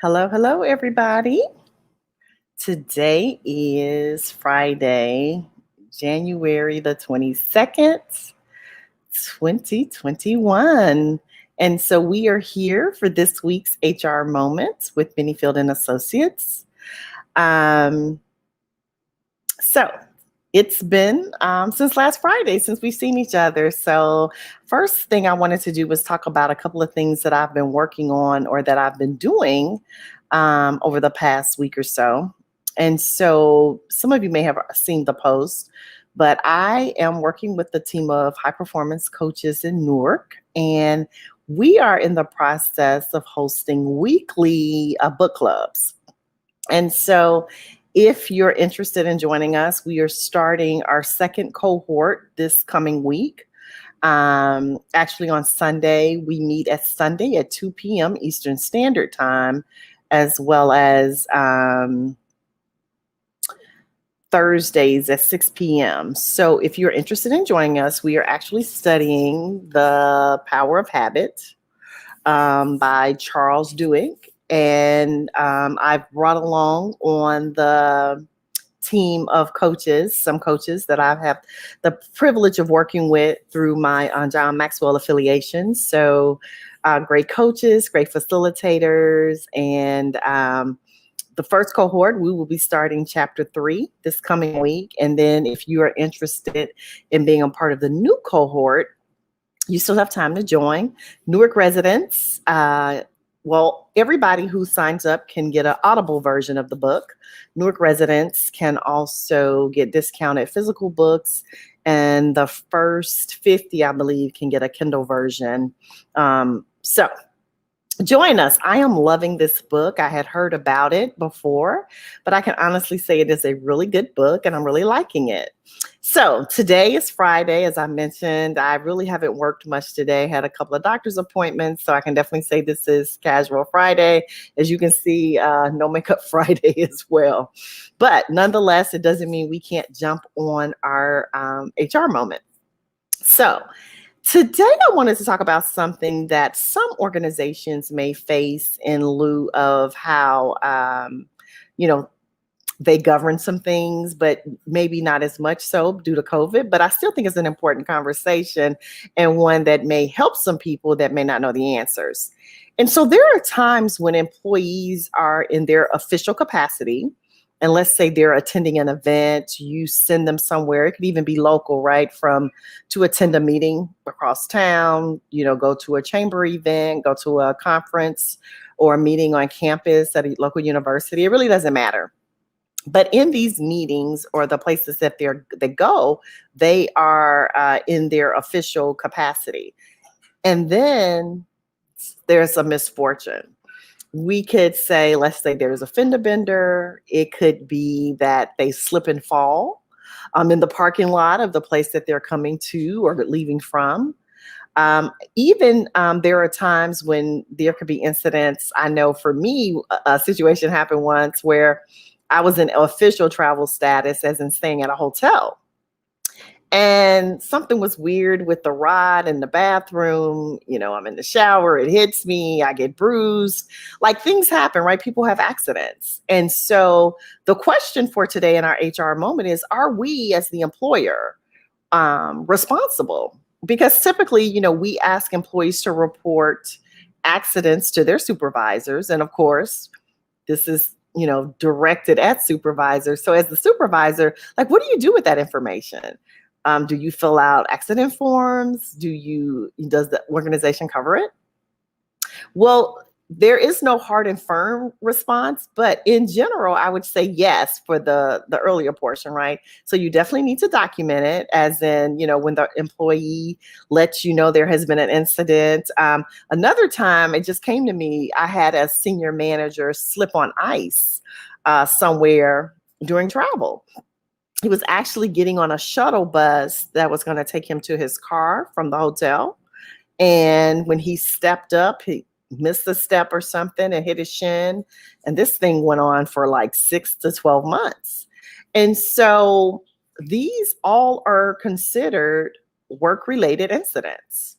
Hello, hello, everybody. Today is Friday, January the 22nd, 2021. And so we are here for this week's HR Moment with Menifield and Associates. Um, so it's been since last Friday since we've seen each other. So first thing I wanted to do was talk about a couple of things that I've been working on or that I've been doing over the past week or so. And so some of you may have seen the post, but I am working with a team of high performance coaches in Newark, and we are in the process of hosting weekly book clubs. And so if you're interested in joining us, we are starting our second cohort this coming week. Actually, on Sunday, we meet at Sunday at 2 p.m. Eastern Standard Time, as well as Thursdays at 6 p.m. So if you're interested in joining us, we are actually studying The Power of Habit by Charles Duhigg. And I've brought along on the team of coaches, some coaches that I've had the privilege of working with through my John Maxwell affiliation. So great coaches, great facilitators, and the first cohort, we will be starting chapter 3 this coming week. And then if you are interested in being a part of the new cohort, you still have time to join. Newark residents, everybody who signs up can get an Audible version of the book. Newark residents can also get discounted physical books, and the first 50, I believe, can get a Kindle version. So join us. I am loving this book. I had heard about it before, but I can honestly say it is a really good book and I'm really liking it. So today is Friday, as I mentioned. I really haven't worked much today. Had a couple of doctor's appointments, so I can definitely say this is casual Friday. As you can see, no makeup Friday as well. But nonetheless, it doesn't mean we can't jump on our HR moment. So today, I wanted to talk about something that some organizations may face in lieu of how, they govern some things, but maybe not as much so due to COVID. But I still think it's an important conversation and one that may help some people that may not know the answers. And so there are times when employees are in their official capacity, and let's say they're attending an event, you send them somewhere. It could even be local, right? To attend a meeting across town, go to a chamber event, go to a conference or a meeting on campus at a local university. It really doesn't matter. But in these meetings or the places that they go, they are in their official capacity. And then there's a misfortune. We could say, let's say there's a fender bender. It could be that they slip and fall in the parking lot of the place that they're coming to or leaving from. Even there are times when there could be incidents. I know for me, a situation happened once where I was in official travel status, as in staying at a hotel. And something was weird with the rod in the bathroom. I'm in the shower, it hits me, I get bruised. Like, things happen, right? People have accidents. And so the question for today in our HR moment is, are we as the employer responsible? Because typically, we ask employees to report accidents to their supervisors. And of course, this is directed at supervisors. So as the supervisor, like, what do you do with that information? Do you fill out accident forms? Does the organization cover it? Well, there is no hard and firm response, but in general, I would say yes for the earlier portion, right? So you definitely need to document it, as in, when the employee lets you know there has been an incident. Another time, it just came to me, I had a senior manager slip on ice somewhere during travel. He was actually getting on a shuttle bus that was going to take him to his car from the hotel. And when he stepped up, he missed a step or something and hit his shin. And this thing went on for like 6 to 12 months. And so these all are considered work-related incidents.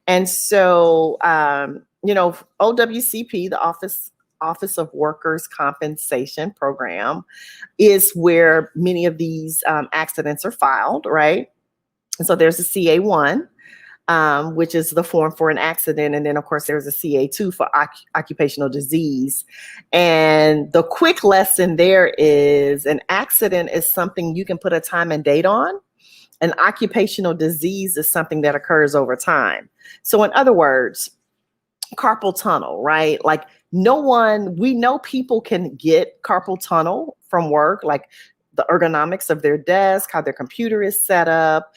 And so, OWCP, the Office Office of Workers' Compensation Program is where many of these accidents are filed, right? And so there's a CA1, which is the form for an accident. And then, of course, there's a CA2 for occupational disease. And the quick lesson there is an accident is something you can put a time and date on. An occupational disease is something that occurs over time. So in other words, carpal tunnel, right? Like we know people can get carpal tunnel from work, like the ergonomics of their desk, how their computer is set up,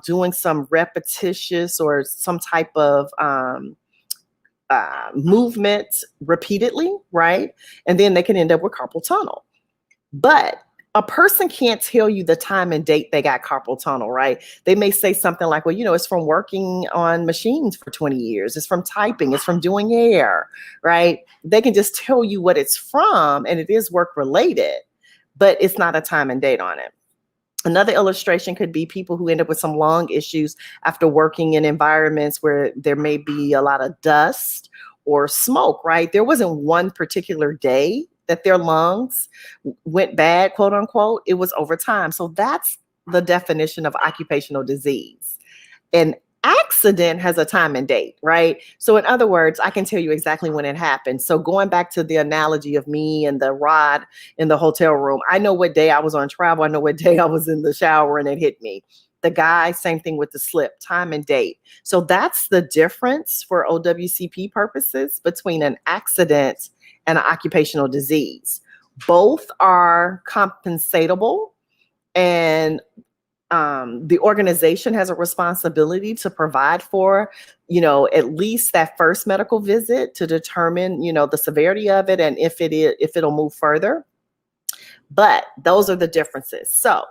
doing some repetitious or some type of movement repeatedly, right? And then they can end up with carpal tunnel. But a person can't tell you the time and date they got carpal tunnel, right? They may say something like, well, it's from working on machines for 20 years. It's from typing. It's from doing hair, right? They can just tell you what it's from, and it is work related, but it's not a time and date on it. Another illustration could be people who end up with some lung issues after working in environments where there may be a lot of dust or smoke, right? There wasn't one particular day that their lungs went bad, quote unquote. It was over time. So that's the definition of occupational disease. An accident has a time and date, right? So in other words, I can tell you exactly when it happened. So going back to the analogy of me and the rod in the hotel room, I know what day I was on travel. I know what day I was in the shower and it hit me. The guy, same thing with the slip, time and date. So that's the difference for OWCP purposes between an accident and an occupational disease. Both are compensatable, and the organization has a responsibility to provide for, at least that first medical visit to determine, the severity of it and if it'll move further. But those are the differences. So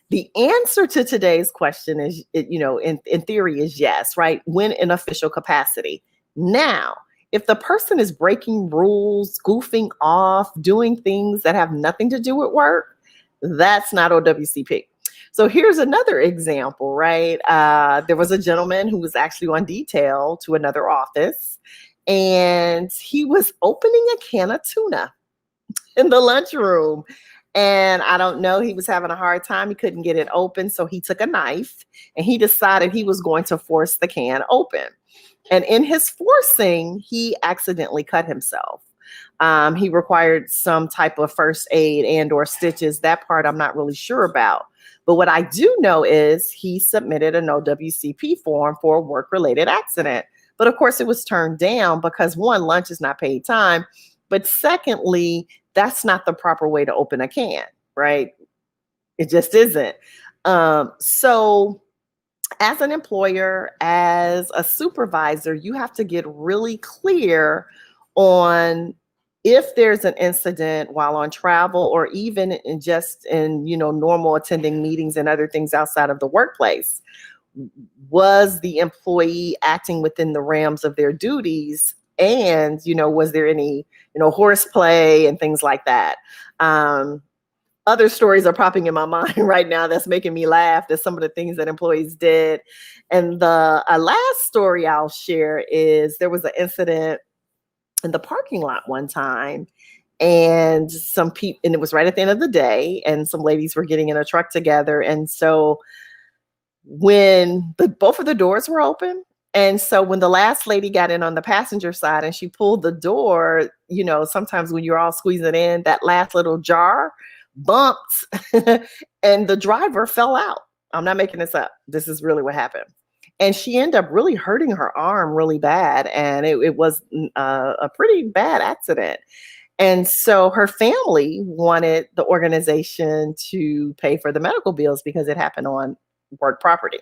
the answer to today's question is, in theory is yes, right? When in official capacity. Now, if the person is breaking rules, goofing off, doing things that have nothing to do with work, that's not OWCP. So here's another example, right? There was a gentleman who was actually on detail to another office, and he was opening a can of tuna in the lunchroom. And I don't know, he was having a hard time. He couldn't get it open. So he took a knife and he decided he was going to force the can open. And in his forcing, he accidentally cut himself. He required some type of first aid and or stitches. That part I'm not really sure about. But what I do know is he submitted an OWCP form for a work-related accident. But of course, it was turned down because one, lunch is not paid time. But secondly, that's not the proper way to open a can, right? It just isn't. So as an employer, as a supervisor, you have to get really clear on if there's an incident while on travel or even in normal attending meetings and other things outside of the workplace. Was the employee acting within the realms of their duties? And, was there any, horseplay and things like that? Other stories are popping in my mind right now that's making me laugh at some of the things that employees did. And the last story I'll share is there was an incident in the parking lot one time, and some people, and it was right at the end of the day, and some ladies were getting in a truck together. And so when both of the doors were open, and so when the last lady got in on the passenger side and she pulled the door, sometimes when you're all squeezing in, that last little jar bumped and the driver fell out. I'm not making this up. This is really what happened. And she ended up really hurting her arm really bad. And it was a pretty bad accident. And so her family wanted the organization to pay for the medical bills because it happened on work property.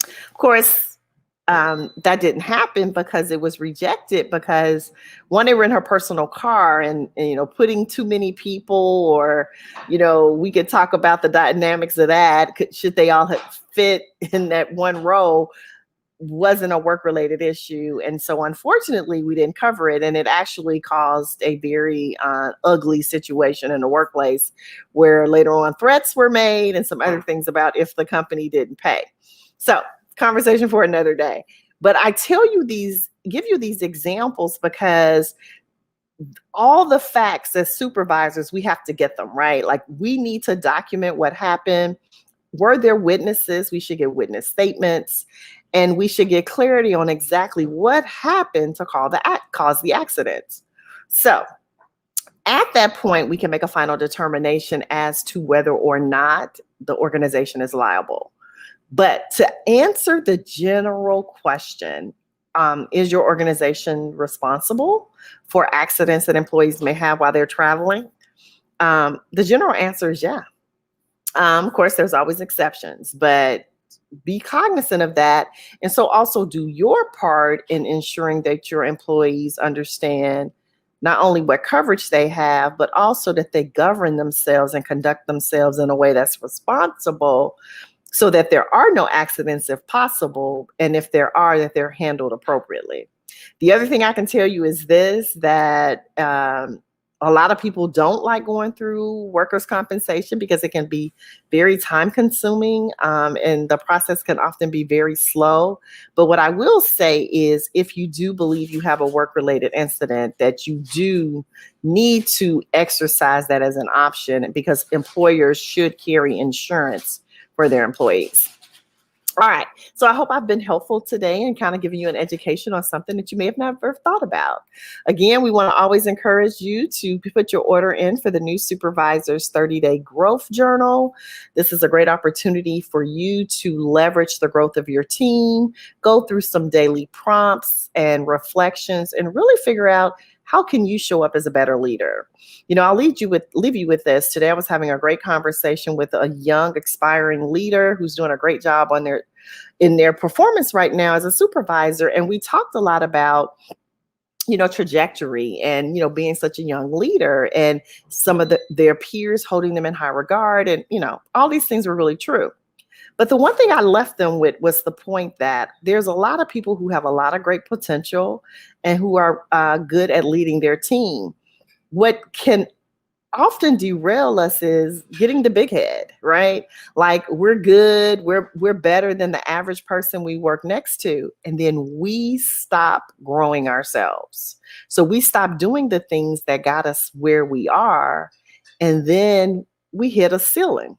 Of course, that didn't happen because it was rejected because one, they were in her personal car and putting too many people or, we could talk about the dynamics of that. Should they all fit in that one row? Wasn't a work-related issue. And so unfortunately, we didn't cover it. And it actually caused a very ugly situation in the workplace where later on threats were made and some other things about if the company didn't pay. So conversation for another day. But I give you these examples because all the facts as supervisors, we have to get them, right? Like we need to document what happened. Were there witnesses? We should get witness statements, and we should get clarity on exactly what happened to cause the accident. So at that point, we can make a final determination as to whether or not the organization is liable. But to answer the general question, is your organization responsible for accidents that employees may have while they're traveling? The general answer is yeah. Of course, there's always exceptions, but be cognizant of that. And so also do your part in ensuring that your employees understand not only what coverage they have, but also that they govern themselves and conduct themselves in a way that's responsible so that there are no accidents if possible. And if there are, that they're handled appropriately. The other thing I can tell you is this, that a lot of people don't like going through workers' compensation because it can be very time consuming, and the process can often be very slow. But what I will say is if you do believe you have a work-related incident, that you do need to exercise that as an option, because employers should carry insurance for their employees. All right, so I hope I've been helpful today and kind of giving you an education on something that you may have never thought about. Again, we want to always encourage you to put your order in for the new Supervisor's 30-Day Growth Journal. This is a great opportunity for you to leverage the growth of your team, go through some daily prompts and reflections, and really figure out how can you show up as a better leader. You know, I'll leave you with this. Today I was having a great conversation with a young aspiring leader who's doing a great job in their performance right now as a supervisor. And we talked a lot about, you know, trajectory and, you know, being such a young leader and some of their peers holding them in high regard. And, you know, all these things were really true. But the one thing I left them with was the point that there's a lot of people who have a lot of great potential and who are good at leading their team. What can often derail us is getting the big head, right? Like we're good, we're better than the average person we work next to, and then we stop growing ourselves. So we stop doing the things that got us where we are, and then we hit a ceiling.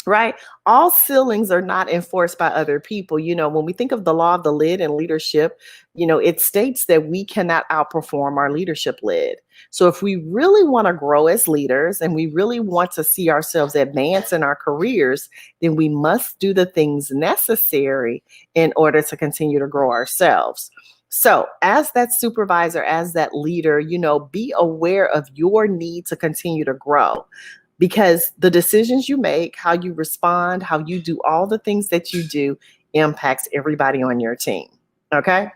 Right? All ceilings are not enforced by other people. You know, when we think of the law of the lid in leadership, you know, it states that we cannot outperform our leadership lid. So if we really want to grow as leaders and we really want to see ourselves advance in our careers, then we must do the things necessary in order to continue to grow ourselves. So as that supervisor, as that leader, you know, be aware of your need to continue to grow. Because the decisions you make, how you respond, how you do all the things that you do impacts everybody on your team. Okay?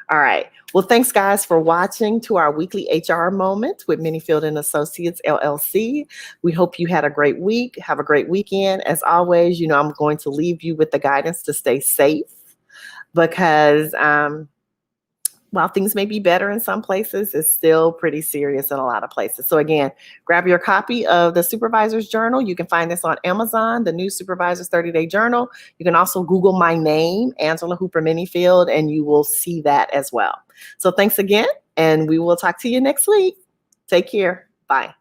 All right. Well, thanks, guys, for watching to our weekly HR moment with Menifield and Associates, LLC. We hope you had a great week. Have a great weekend. As always, you know, I'm going to leave you with the guidance to stay safe because while things may be better in some places, it's still pretty serious in a lot of places. So again, grab your copy of the Supervisor's Journal. You can find this on Amazon, the new Supervisor's 30-Day Journal. You can also Google my name, Angela Hooper-Menifield, and you will see that as well. So thanks again, and we will talk to you next week. Take care. Bye.